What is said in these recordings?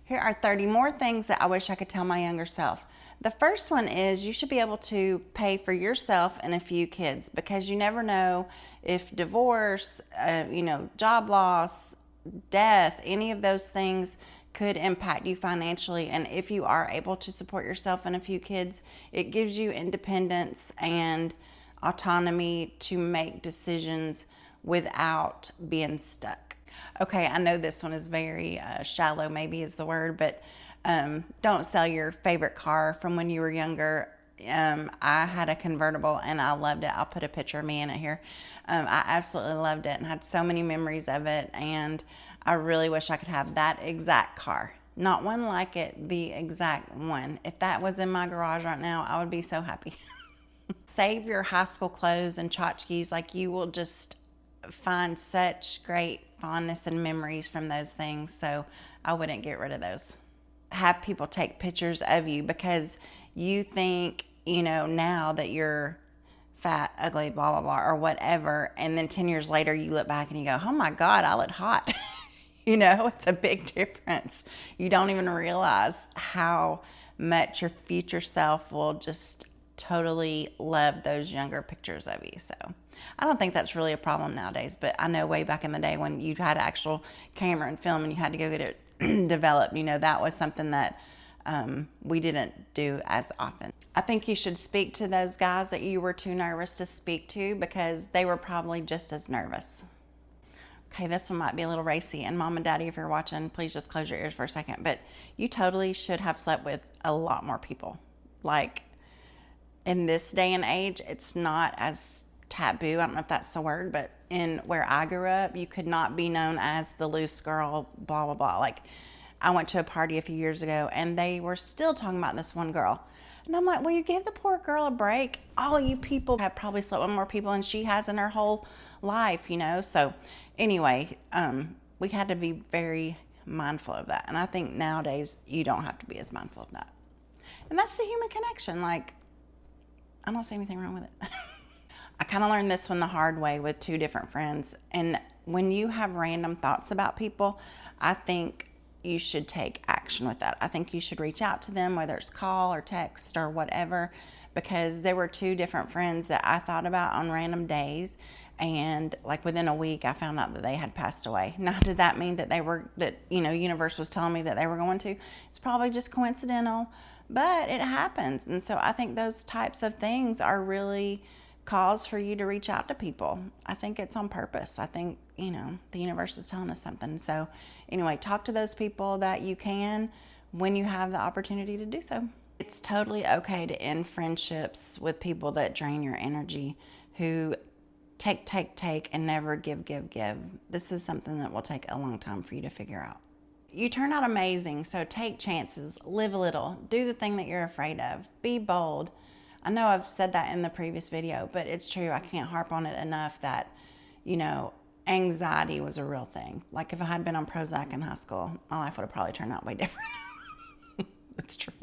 Here are 30 more things that I wish I could tell my younger self. The first one is you should be able to pay for yourself and a few kids, because you never know if divorce, job loss, death, any of those things could impact you financially. And if you are able to support yourself and a few kids, it gives you independence and autonomy to make decisions without being stuck. Okay, I know this one is very shallow, maybe is the word, but don't sell your favorite car from when you were younger. I had a convertible and I loved it. I'll put a picture of me in it here. I absolutely loved it and had so many memories of it, and I really wish I could have that exact car. Not one like it, the exact one. If that was in my garage right now, I would be so happy. Save your high school clothes and tchotchkes. Like, you will just find such great fondness and memories from those things, so I wouldn't get rid of those. Have people take pictures of you because you think, now that you're fat, ugly, blah, blah, blah, or whatever, and then 10 years later you look back and you go, oh my God, I look hot. It's a big difference. You don't even realize how much your future self will just totally love those younger pictures of you. So I don't think that's really a problem nowadays, but I know way back in the day when you had actual camera and film and you had to go get it developed, that was something that we didn't do as often. I think you should speak to those guys that you were too nervous to speak to, because they were probably just as nervous. Okay, this one might be a little racy, and Mom and Daddy, if you're watching, please just close your ears for a second, but you totally should have slept with a lot more people. Like, in this day and age, it's not as taboo. I don't know if that's the word, but in where I grew up, you could not be known as the loose girl, blah, blah, blah. Like, I went to a party a few years ago and they were still talking about this one girl. And I'm like, well, you give the poor girl a break. All of you people have probably slept with more people than she has in her whole life, So anyway, we had to be very mindful of that. And I think nowadays you don't have to be as mindful of that. And that's the human connection. Like, I don't see anything wrong with it. I kind of learned this one the hard way with two different friends. And when you have random thoughts about people, I think you should take action with that. I think you should reach out to them, whether it's call or text or whatever, because there were two different friends that I thought about on random days. And like within a week, I found out that they had passed away. Now, did that mean that universe was telling me that they were going to? It's probably just coincidental, but it happens. And so I think those types of things are really cause for you to reach out to people. I think it's on purpose. I think, the universe is telling us something. So anyway, talk to those people that you can when you have the opportunity to do so. It's totally okay to end friendships with people that drain your energy, who take, and never give. This is something that will take a long time for you to figure out. You turn out amazing, so take chances, live a little, do the thing that you're afraid of, be bold. I know I've said that in the previous video, but it's true. I can't harp on it enough that, anxiety was a real thing. Like, if I had been on Prozac in high school, my life would have probably turned out way different. That's true.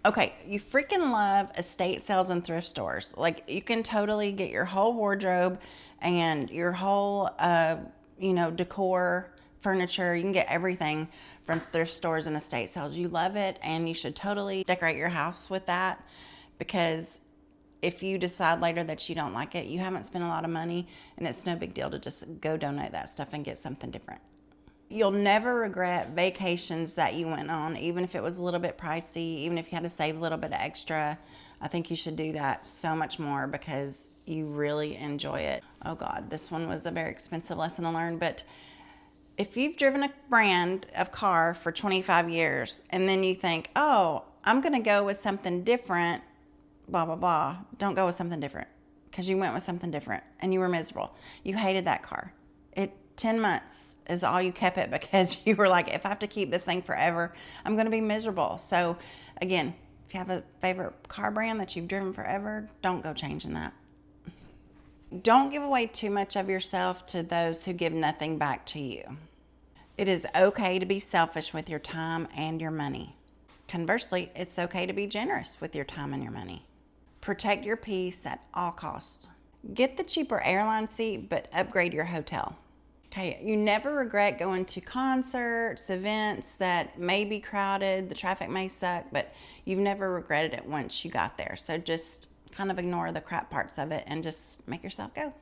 Okay, you freaking love estate sales and thrift stores. Like, you can totally get your whole wardrobe and your whole, decor, furniture. You can get everything from thrift stores and estate sales. You love it, and you should totally decorate your house with that, because if you decide later that you don't like it, you haven't spent a lot of money, and it's no big deal to just go donate that stuff and get something different. You'll never regret vacations that you went on, even if it was a little bit pricey, even if you had to save a little bit extra. I think you should do that so much more because you really enjoy it. Oh God, this one was a very expensive lesson to learn, but if you've driven a brand of car for 25 years and then you think, oh, I'm going to go with something different, blah, blah, blah. Don't go with something different, because you went with something different and you were miserable. You hated that car. 10 months is all you kept it because you were like, if I have to keep this thing forever, I'm going to be miserable. So again, if you have a favorite car brand that you've driven forever, don't go changing that. Don't give away too much of yourself to those who give nothing back to you. It is okay to be selfish with your time and your money. Conversely, it's okay to be generous with your time and your money. Protect your peace at all costs. Get the cheaper airline seat, but upgrade your hotel. Okay, you never regret going to concerts, events that may be crowded, the traffic may suck, but you've never regretted it once you got there. So just kind of ignore the crap parts of it and just make yourself go.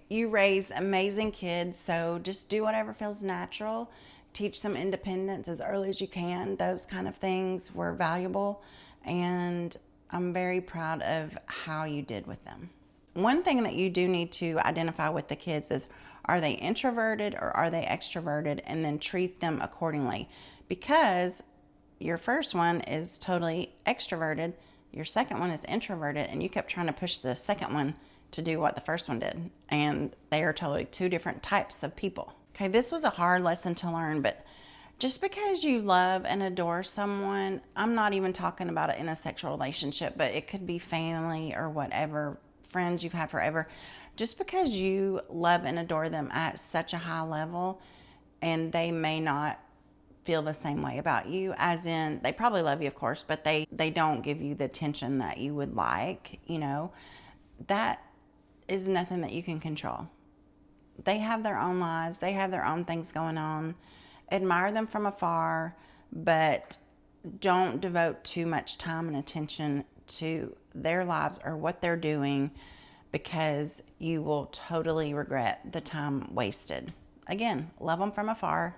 You raise amazing kids, so just do whatever feels natural. Teach them independence as early as you can. Those kind of things were valuable, and I'm very proud of how you did with them. One thing that you do need to identify with the kids is, are they introverted or are they extroverted, and then treat them accordingly. Because your first one is totally extroverted, your second one is introverted, and you kept trying to push the second one to do what the first one did. And they are totally two different types of people. Okay, this was a hard lesson to learn, but just because you love and adore someone, I'm not even talking about it in a sexual relationship, but it could be family or whatever, friends you've had forever. Just because you love and adore them at such a high level, and they may not feel the same way about you, as in they probably love you, of course, but they don't give you the attention that you would like, that is nothing that you can control. They have their own lives. They have their own things going on. Admire them from afar, but don't devote too much time and attention to their lives or what they're doing, because you will totally regret the time wasted. Again, love them from afar,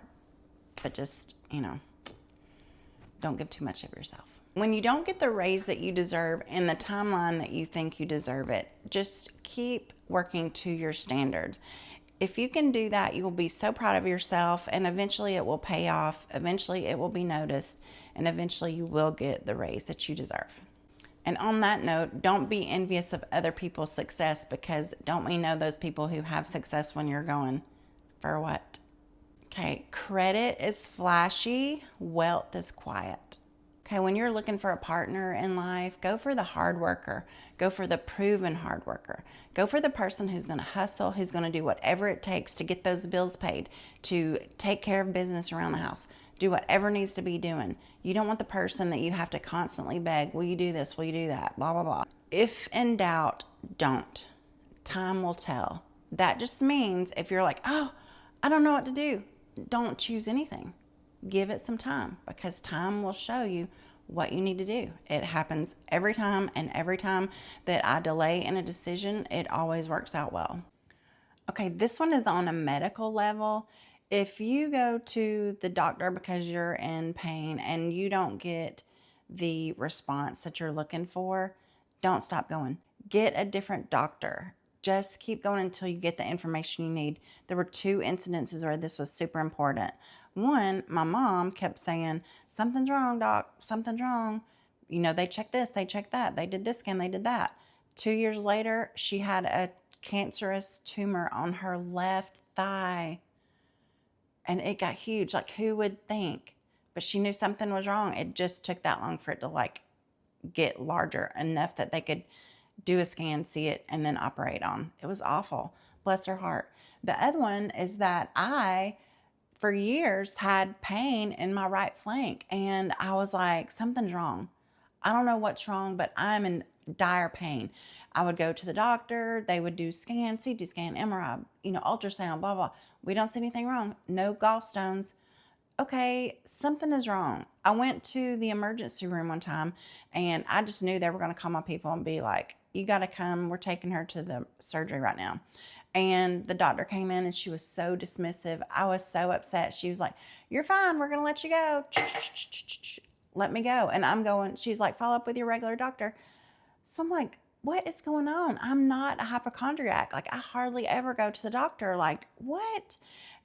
but just, don't give too much of yourself. When you don't get the raise that you deserve in the timeline that you think you deserve it, just keep working to your standards. If you can do that, you will be so proud of yourself, and eventually it will pay off. Eventually it will be noticed, and eventually you will get the raise that you deserve. And on that note, don't be envious of other people's success, because don't we know those people who have success when you're going, for what? Okay, credit is flashy, wealth is quiet. Okay, when you're looking for a partner in life, go for the hard worker. Go for the proven hard worker. Go for the person who's going to hustle, who's going to do whatever it takes to get those bills paid, to take care of business around the house, do whatever needs to be doing. You don't want the person that you have to constantly beg, will you do this, will you do that, blah, blah, blah. If in doubt, don't. Time will tell. That just means if you're like, oh, I don't know what to do, don't choose anything. Give it some time, because time will show you what you need to do. It happens every time, and every time that I delay in a decision, it always works out well. Okay, this one is on a medical level. If you go to the doctor because you're in pain and you don't get the response that you're looking for, don't stop going. Get a different doctor. Just keep going until you get the information you need. There were 2 incidences where this was super important. One, my mom kept saying, something's wrong, doc, something's wrong. They checked this, they checked that, they did this scan, they did that. 2 years later, she had a cancerous tumor on her left thigh, and it got huge. Like, who would think? But she knew something was wrong. It just took that long for it to get larger enough that they could do a scan, see it, and then operate on. It was awful. Bless her heart. The other one is that I, for years, had pain in my right flank, and I was like, something's wrong. I don't know what's wrong, but I'm in dire pain. I would go to the doctor. They would do scan, CT scan, MRI, ultrasound, blah, blah. We don't see anything wrong. No gallstones. Okay, something is wrong. I went to the emergency room one time, and I just knew they were going to call my people and be like, you got to come. We're taking her to the surgery right now. And the doctor came in, and she was so dismissive. I was so upset. She was like, you're fine. We're going to let you go. Let me go. And I'm going, she's like, follow up with your regular doctor. So I'm like, what is going on? I'm not a hypochondriac. Like, I hardly ever go to the doctor. Like, what?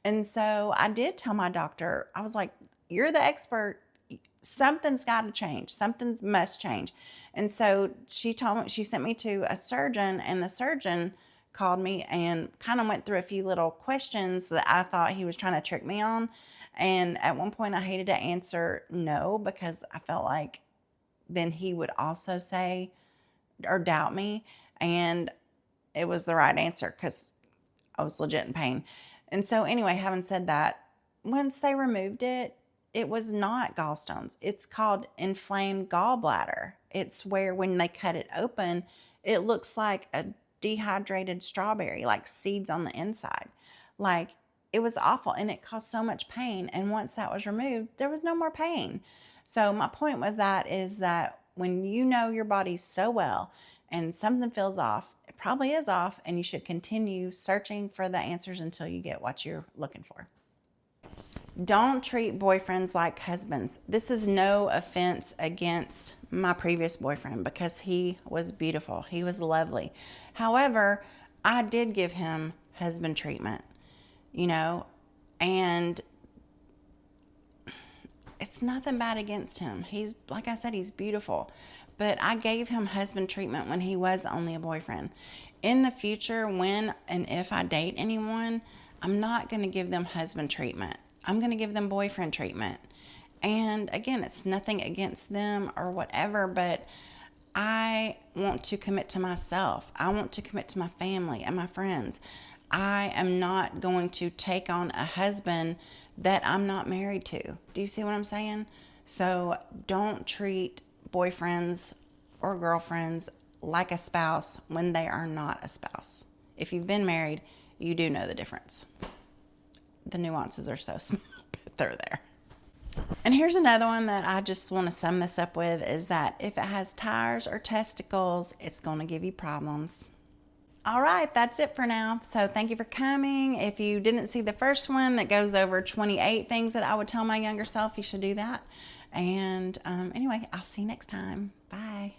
And so I did tell my doctor, I was like, you're the expert. Something's got to change. Something must change. And so she sent me to a surgeon, and the surgeon called me and kind of went through a few little questions that I thought he was trying to trick me on. And at one point I hated to answer no, because I felt like then he would also say or doubt me. And it was the right answer, because I was legit in pain. And so anyway, having said that, once they removed it, it was not gallstones. It's called inflamed gallbladder. It's where when they cut it open, it looks like a dehydrated strawberry, like seeds on the inside. Like, it was awful and it caused so much pain. And once that was removed, there was no more pain. So my point with that is that when you know your body so well and something feels off, it probably is off, and you should continue searching for the answers until you get what you're looking for. Don't treat boyfriends like husbands. This is no offense against my previous boyfriend, because he was beautiful. He was lovely. However, I did give him husband treatment, and it's nothing bad against him. He's, like I said, he's beautiful. But I gave him husband treatment when he was only a boyfriend. In the future, when and if I date anyone, I'm not going to give them husband treatment. I'm going to give them boyfriend treatment. And again, it's nothing against them or whatever, but I want to commit to myself. I want to commit to my family and my friends. I am not going to take on a husband that I'm not married to. Do you see what I'm saying? So don't treat boyfriends or girlfriends like a spouse when they are not a spouse. If you've been married, you do know the difference. The nuances are so small, but they're there. And here's another one that I just want to sum this up with, is that if it has tires or testicles, it's going to give you problems. All right, that's it for now. So thank you for coming. If you didn't see the first one that goes over 28 things that I would tell my younger self, you should do that. And anyway, I'll see you next time. Bye.